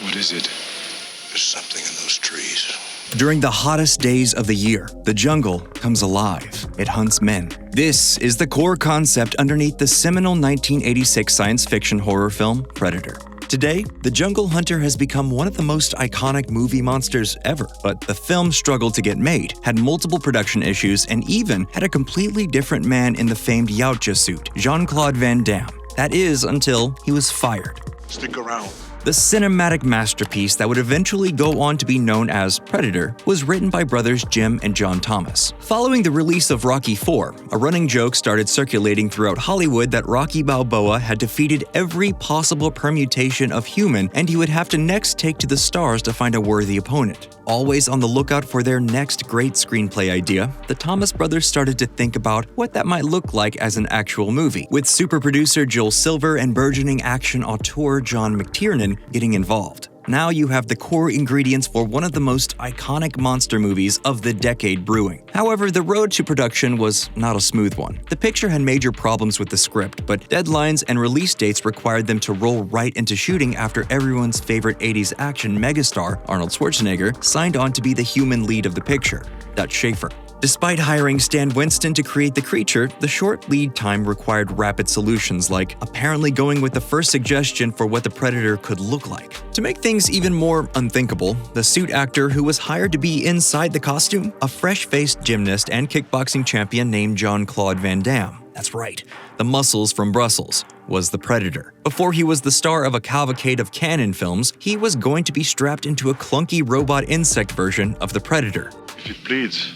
What is it? There's something in those trees. During the hottest days of the year, the jungle comes alive. It hunts men. This is the core concept underneath the seminal 1986 science fiction horror film, Predator. Today, the jungle hunter has become one of the most iconic movie monsters ever, but the film struggled to get made, had multiple production issues, and even had a completely different man in the famed Yautja suit, Jean-Claude Van Damme. That is, until he was fired. Stick around. The cinematic masterpiece that would eventually go on to be known as Predator was written by brothers Jim and John Thomas. Following the release of Rocky IV, a running joke started circulating throughout Hollywood that Rocky Balboa had defeated every possible permutation of human and he would have to next take to the stars to find a worthy opponent. Always on the lookout for their next great screenplay idea, the Thomas brothers started to think about what that might look like as an actual movie, with super producer Joel Silver and burgeoning action auteur John McTiernan getting involved. Now you have the core ingredients for one of the most iconic monster movies of the decade brewing. However, the road to production was not a smooth one. The picture had major problems with the script, but deadlines and release dates required them to roll right into shooting after everyone's favorite 80s action megastar, Arnold Schwarzenegger, signed on to be the human lead of the picture, Dutch Schaefer. Despite hiring Stan Winston to create the creature, the short lead time required rapid solutions like apparently going with the first suggestion for what the Predator could look like. To make things even more unthinkable, the suit actor who was hired to be inside the costume, a fresh-faced gymnast and kickboxing champion named Jean-Claude Van Damme. That's right, the muscles from Brussels, was the Predator. Before he was the star of a cavalcade of Cannon films, he was going to be strapped into a clunky robot insect version of the Predator. If it bleeds,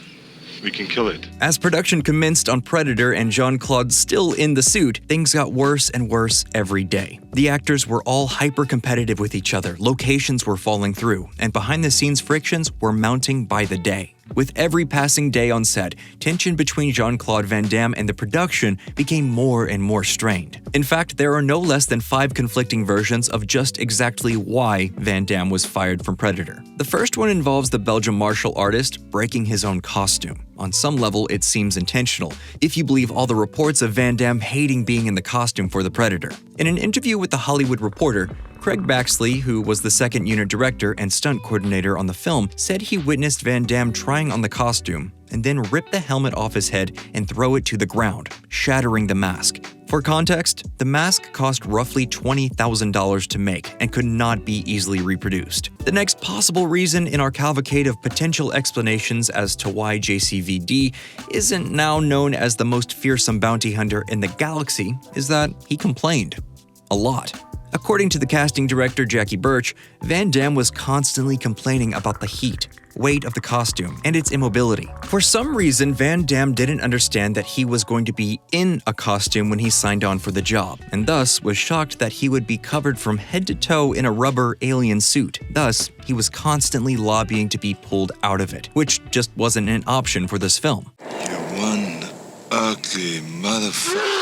we can kill it. As production commenced on Predator and Jean-Claude still in the suit, things got worse and worse every day. The actors were all hyper-competitive with each other, locations were falling through, and behind-the-scenes frictions were mounting by the day. With every passing day on set, tension between Jean-Claude Van Damme and the production became more and more strained. In fact, there are no less than 5 conflicting versions of just exactly why Van Damme was fired from Predator. The first one involves the Belgian martial artist breaking his own costume. On some level, it seems intentional, if you believe all the reports of Van Damme hating being in the costume for the Predator. In an interview with The Hollywood Reporter, Craig Baxley, who was the second unit director and stunt coordinator on the film, said he witnessed Van Damme trying on the costume and then rip the helmet off his head and throw it to the ground, shattering the mask. For context, the mask cost roughly $20,000 to make and could not be easily reproduced. The next possible reason in our cavalcade of potential explanations as to why JCVD isn't now known as the most fearsome bounty hunter in the galaxy is that he complained. A lot. According to the casting director Jackie Birch, Van Damme was constantly complaining about the heat, weight of the costume, and its immobility. For some reason, Van Damme didn't understand that he was going to be in a costume when he signed on for the job, and thus was shocked that he would be covered from head to toe in a rubber alien suit. Thus, he was constantly lobbying to be pulled out of it, which just wasn't an option for this film. You're one ugly motherfucker.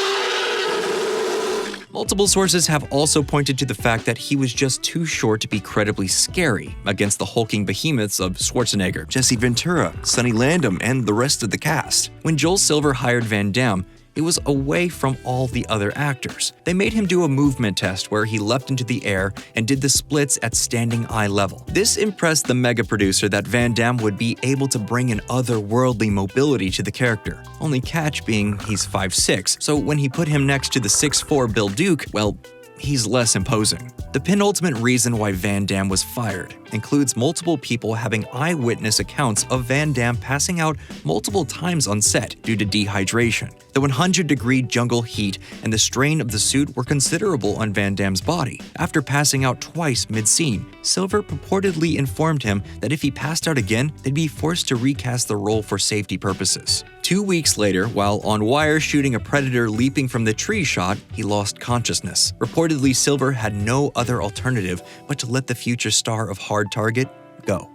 Multiple sources have also pointed to the fact that he was just too short to be credibly scary against the hulking behemoths of Schwarzenegger, Jesse Ventura, Sonny Landham, and the rest of the cast. When Joel Silver hired Van Damme, it was away from all the other actors. They made him do a movement test where he leapt into the air and did the splits at standing eye level. This impressed the mega producer that Van Damme would be able to bring an otherworldly mobility to the character. Only catch being he's 5'6", so when he put him next to the 6'4" Bill Duke, well, he's less imposing. The penultimate reason why Van Damme was fired includes multiple people having eyewitness accounts of Van Damme passing out multiple times on set due to dehydration. The 100-degree jungle heat and the strain of the suit were considerable on Van Damme's body. After passing out twice mid-scene, Silver purportedly informed him that if he passed out again, they'd be forced to recast the role for safety purposes. 2 weeks later, while on wire shooting a Predator leaping from the tree shot, he lost consciousness. Reportedly, Silver had no other alternative but to let the future star of Hard Target go.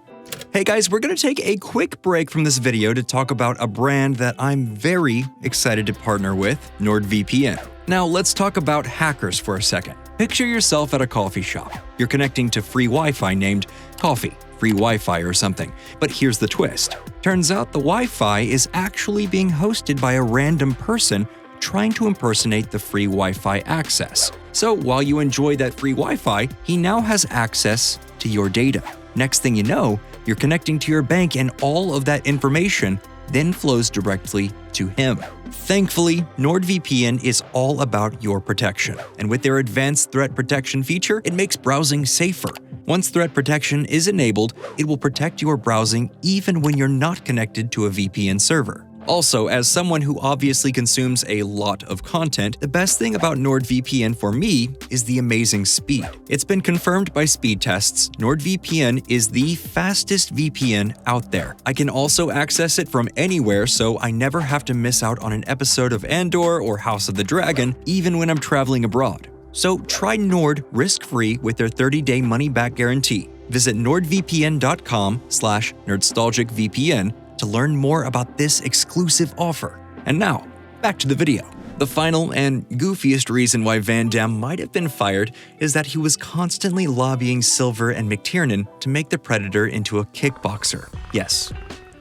Hey guys, we're going to take a quick break from this video to talk about a brand that I'm very excited to partner with, NordVPN. Now let's talk about hackers for a second. Picture yourself at a coffee shop. You're connecting to free Wi-Fi named Coffee, free Wi-Fi or something. But here's the twist. Turns out the Wi-Fi is actually being hosted by a random person trying to impersonate the free Wi-Fi access. So while you enjoy that free Wi-Fi, he now has access to your data. Next thing you know, you're connecting to your bank and all of that information then flows directly to him. Thankfully, NordVPN is all about your protection, and with their advanced threat protection feature, it makes browsing safer. Once threat protection is enabled, it will protect your browsing even when you're not connected to a VPN server. Also, as someone who obviously consumes a lot of content, the best thing about NordVPN for me is the amazing speed. It's been confirmed by speed tests, NordVPN is the fastest VPN out there. I can also access it from anywhere, so I never have to miss out on an episode of Andor or House of the Dragon, even when I'm traveling abroad. So try Nord risk-free with their 30-day money-back guarantee. Visit nordvpn.com/nerdstalgicvpn to learn more about this exclusive offer. And now, back to the video. The final and goofiest reason why Van Damme might have been fired is that he was constantly lobbying Silver and McTiernan to make the Predator into a kickboxer. Yes,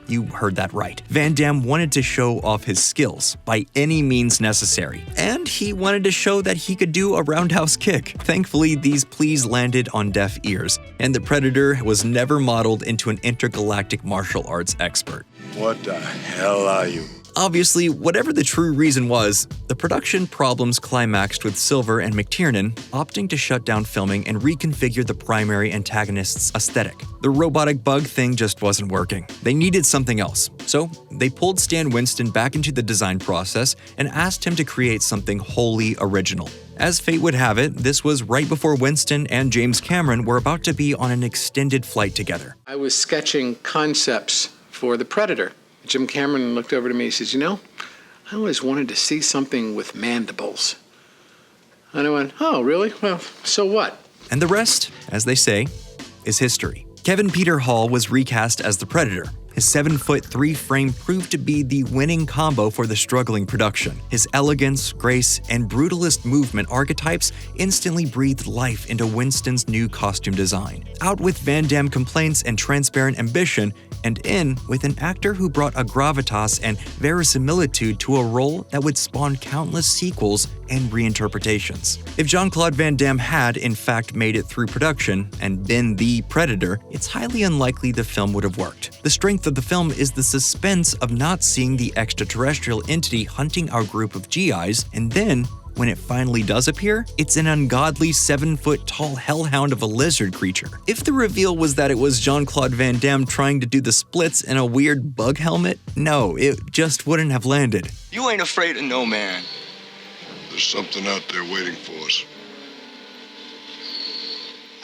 you heard that right. Van Damme wanted to show off his skills by any means necessary, and he wanted to show that he could do a roundhouse kick. Thankfully, these pleas landed on deaf ears, and the Predator was never modeled into an intergalactic martial arts expert. What the hell are you? Obviously, whatever the true reason was, the production problems climaxed with Silver and McTiernan opting to shut down filming and reconfigure the primary antagonist's aesthetic. The robotic bug thing just wasn't working. They needed something else. So, they pulled Stan Winston back into the design process and asked him to create something wholly original. As fate would have it, this was right before Winston and James Cameron were about to be on an extended flight together. I was sketching concepts for the Predator. Jim Cameron looked over to me, he says, I always wanted to see something with mandibles. And I went, oh, really? Well, so what? And the rest, as they say, is history. Kevin Peter Hall was recast as the Predator. His 7'3" frame proved to be the winning combo for the struggling production. His elegance, grace, and brutalist movement archetypes instantly breathed life into Winston's new costume design. Out with Van Damme complaints and transparent ambition, and in with an actor who brought a gravitas and verisimilitude to a role that would spawn countless sequels and reinterpretations. If Jean-Claude Van Damme had, in fact, made it through production and been the Predator, it's highly unlikely the film would have worked. The strength of the film is the suspense of not seeing the extraterrestrial entity hunting our group of GIs, and then, when it finally does appear, it's an ungodly 7-foot-tall hellhound of a lizard creature. If the reveal was that it was Jean-Claude Van Damme trying to do the splits in a weird bug helmet, no, it just wouldn't have landed. You ain't afraid of no man. There's something out there waiting for us.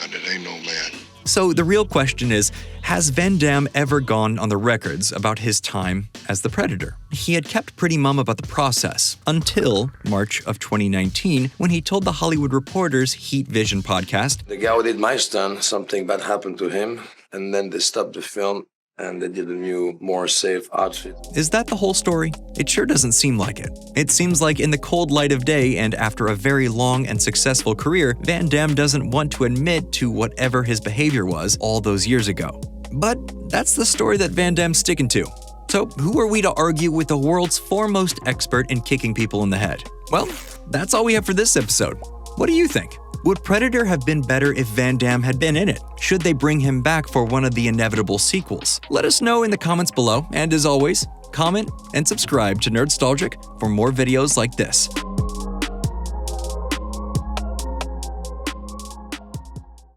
And it ain't no man. So the real question is, has Van Damme ever gone on the records about his time as the Predator? He had kept pretty mum about the process until March of 2019, when he told the Hollywood Reporter's Heat Vision podcast, "The guy who did my stunt, something bad happened to him, and then they stopped the film and they did a new, more safe outfit." Is that the whole story? It sure doesn't seem like it. It seems like in the cold light of day and after a very long and successful career, Van Damme doesn't want to admit to whatever his behavior was all those years ago. But that's the story that Van Damme's sticking to. So who are we to argue with the world's foremost expert in kicking people in the head? Well, that's all we have for this episode. What do you think? Would Predator have been better if Van Damme had been in it? Should they bring him back for one of the inevitable sequels? Let us know in the comments below, and as always, comment and subscribe to Nerdstalgic for more videos like this.